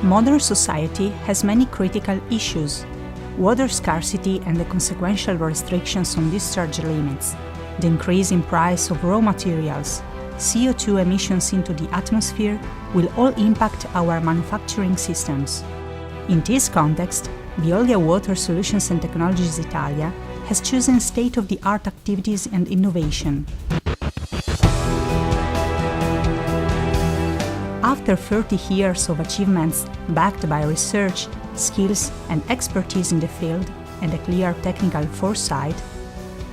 Modern society has many critical issues: water scarcity and the consequential restrictions on discharge limits, the increase in price of raw materials, CO2 emissions into the atmosphere will all impact our manufacturing systems. In this context, VEOLIA Water Solutions and Technologies Italia has chosen state-of-the-art activities and innovation. After 30 years of achievements backed by research, skills and expertise in the field and a clear technical foresight,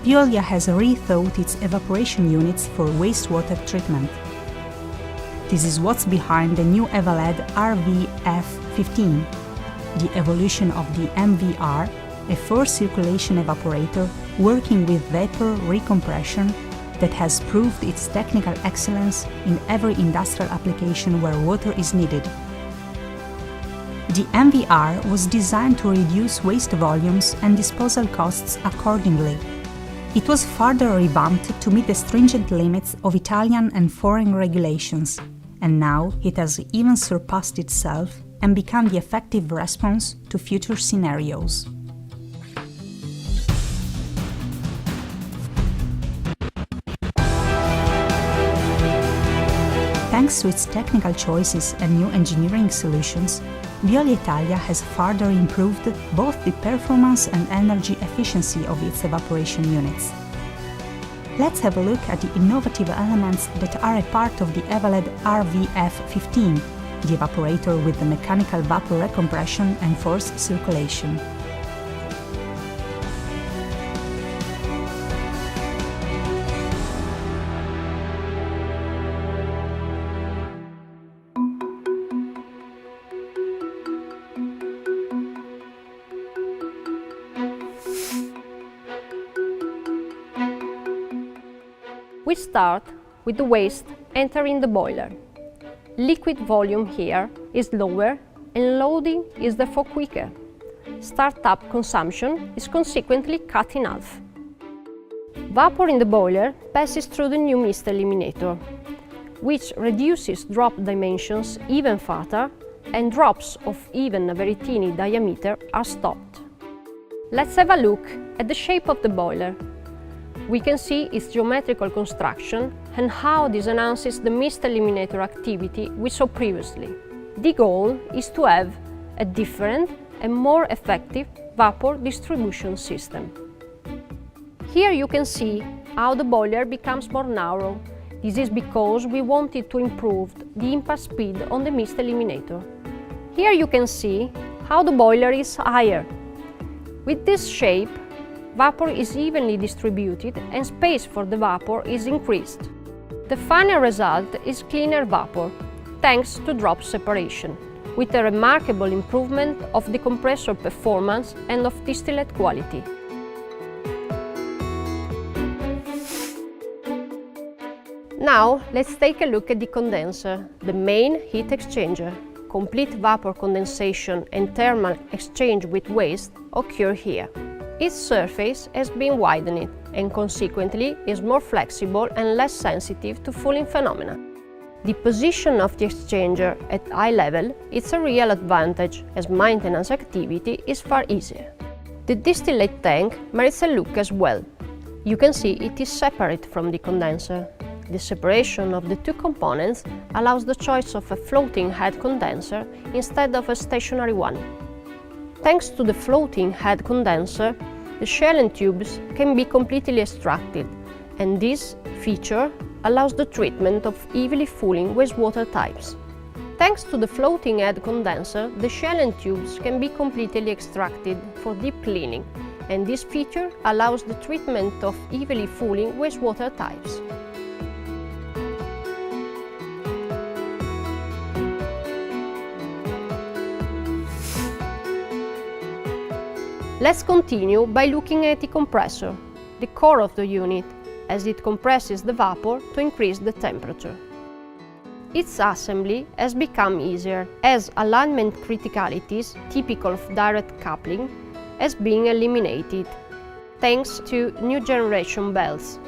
VEOLIA has rethought its evaporation units for wastewater treatment. This is what's behind the new EVALED RV F15, the evolution of the MVR, a four-circulation evaporator working with vapor recompression that has proved its technical excellence in every industrial application where water is needed. The MVR was designed to reduce waste volumes and disposal costs accordingly. It was further revamped to meet the stringent limits of Italian and foreign regulations, and now it has even surpassed itself and become the effective response to future scenarios. Thanks to its technical choices and new engineering solutions, VEOLIA Italia has further improved both the performance and energy efficiency of its evaporation units. Let's have a look at the innovative elements that are a part of the EVALED RV F15, the evaporator with the mechanical vapor recompression and forced circulation. We start with the waste entering the boiler. Liquid volume here is lower and loading is therefore quicker. Startup consumption is consequently cut in half. Vapor in the boiler passes through the new mist eliminator, which reduces drop dimensions even further, and drops of even a very teeny diameter are stopped. Let's have a look at the shape of the boiler. We can see its geometrical construction and how this enhances the mist eliminator activity we saw previously. The goal is to have a different and more effective vapor distribution system. Here you can see how the boiler becomes more narrow. This is because we wanted to improve the impact speed on the mist eliminator. Here you can see how the boiler is higher. With this shape, vapor is evenly distributed and space for the vapor is increased. The final result is cleaner vapor, thanks to drop separation, with a remarkable improvement of the compressor performance and of distillate quality. Now let's take a look at the condenser, the main heat exchanger. Complete vapor condensation and thermal exchange with waste occur here. Its surface has been widened and consequently is more flexible and less sensitive to fouling phenomena. The position of the exchanger at eye level is a real advantage as maintenance activity is far easier. The distillate tank merits a look as well. You can see it is separate from the condenser. The separation of the two components allows the choice of a floating head condenser instead of a stationary one. Thanks to the floating head condenser, the shell and tubes can be completely extracted, and this feature allows the treatment of heavily fouling wastewater types. Thanks to the floating head condenser, the shell and tubes can be completely extracted for deep cleaning, and this feature allows the treatment of heavily fouling wastewater types. Let's continue by looking at the compressor, the core of the unit, as it compresses the vapor to increase the temperature. Its assembly has become easier, as alignment criticalities, typical of direct coupling, has been eliminated, thanks to new generation belts.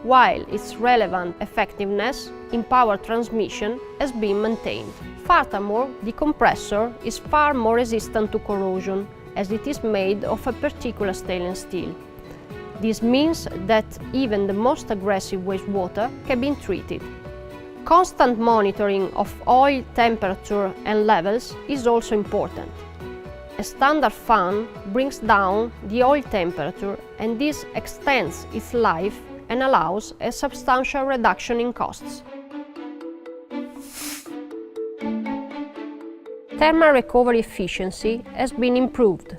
while its relevant effectiveness in power transmission has been maintained. Furthermore, the compressor is far more resistant to corrosion, as it is made of a particular stainless steel. This means that even the most aggressive wastewater can be treated. Constant monitoring of oil temperature and levels is also important. A standard fan brings down the oil temperature, and this extends its life and allows a substantial reduction in costs. Thermal recovery efficiency has been improved.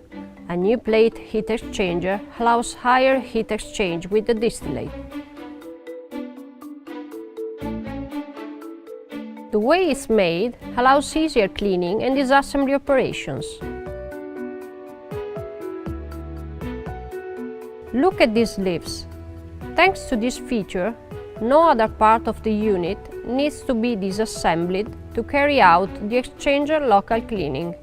A new plate heat exchanger allows higher heat exchange with the distillate. The way it's made allows easier cleaning and disassembly operations. Look at these leaves. Thanks to this feature, no other part of the unit needs to be disassembled to carry out the exchanger local cleaning.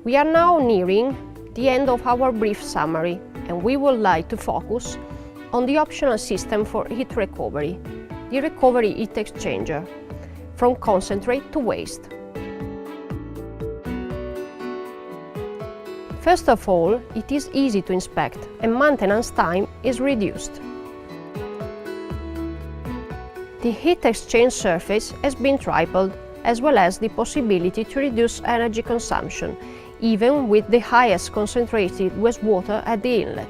We are now nearing the end of our brief summary, and we would like to focus on the optional system for heat recovery, the recovery heat exchanger, from concentrate to waste. First of all, it is easy to inspect and maintenance time is reduced. The heat exchange surface has been tripled, as well as the possibility to reduce energy consumption, even with the highest concentrated wastewater at the inlet.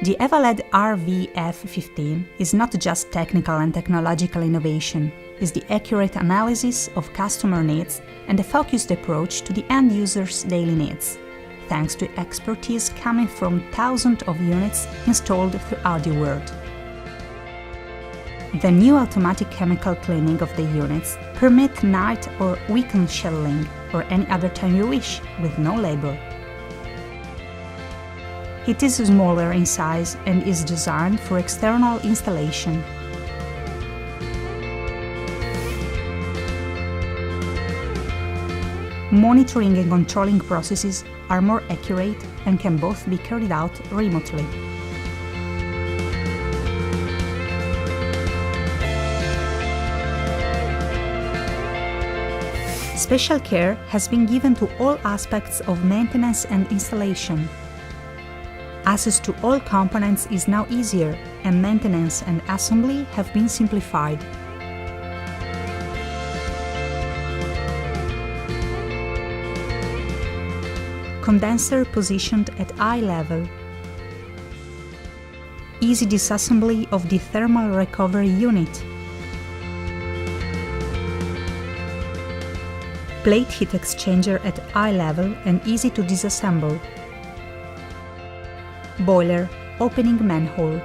The EVALED RV F15 is not just technical and technological innovation, it's the accurate analysis of customer needs and a focused approach to the end user's daily needs, thanks to expertise coming from thousands of units installed throughout the world. The new automatic chemical cleaning of the units permits night or weekend shelling or any other time you wish, with no labor. It is smaller in size and is designed for external installation. Monitoring and controlling processes are more accurate and can both be carried out remotely. Special care has been given to all aspects of maintenance and installation. Access to all components is now easier, and maintenance and assembly have been simplified. Condenser positioned at eye level. Easy disassembly of the thermal recovery unit. Plate heat exchanger at eye level and easy to disassemble. Boiler opening manhole.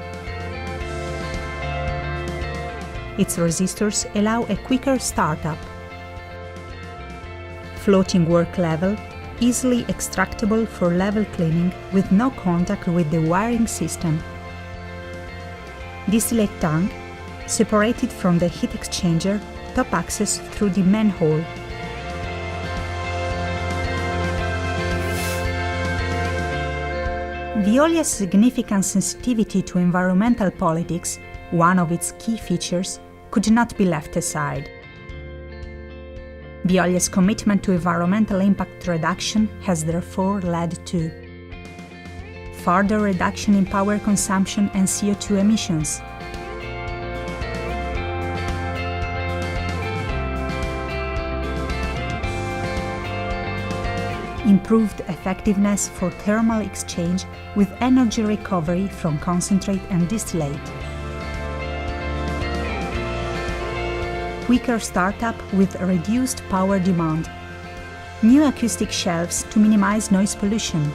Its resistors allow a quicker startup. Floating work level, easily extractable for level cleaning with no contact with the wiring system. Distillate tank, separated from the heat exchanger, top access through the manhole. Veolia's significant sensitivity to environmental politics, one of its key features, could not be left aside. Veolia's commitment to environmental impact reduction has therefore led to further reduction in power consumption and CO2 emissions, improved effectiveness for thermal exchange with energy recovery from concentrate and distillate, quicker startup with reduced power demand, new acoustic shelves to minimize noise pollution,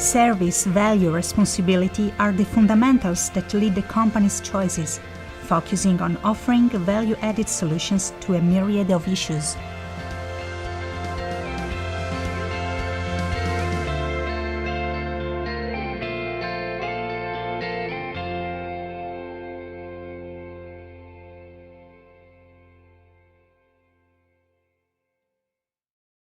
Service, value, responsibility are the fundamentals that lead the company's choices, focusing on offering value-added solutions to a myriad of issues.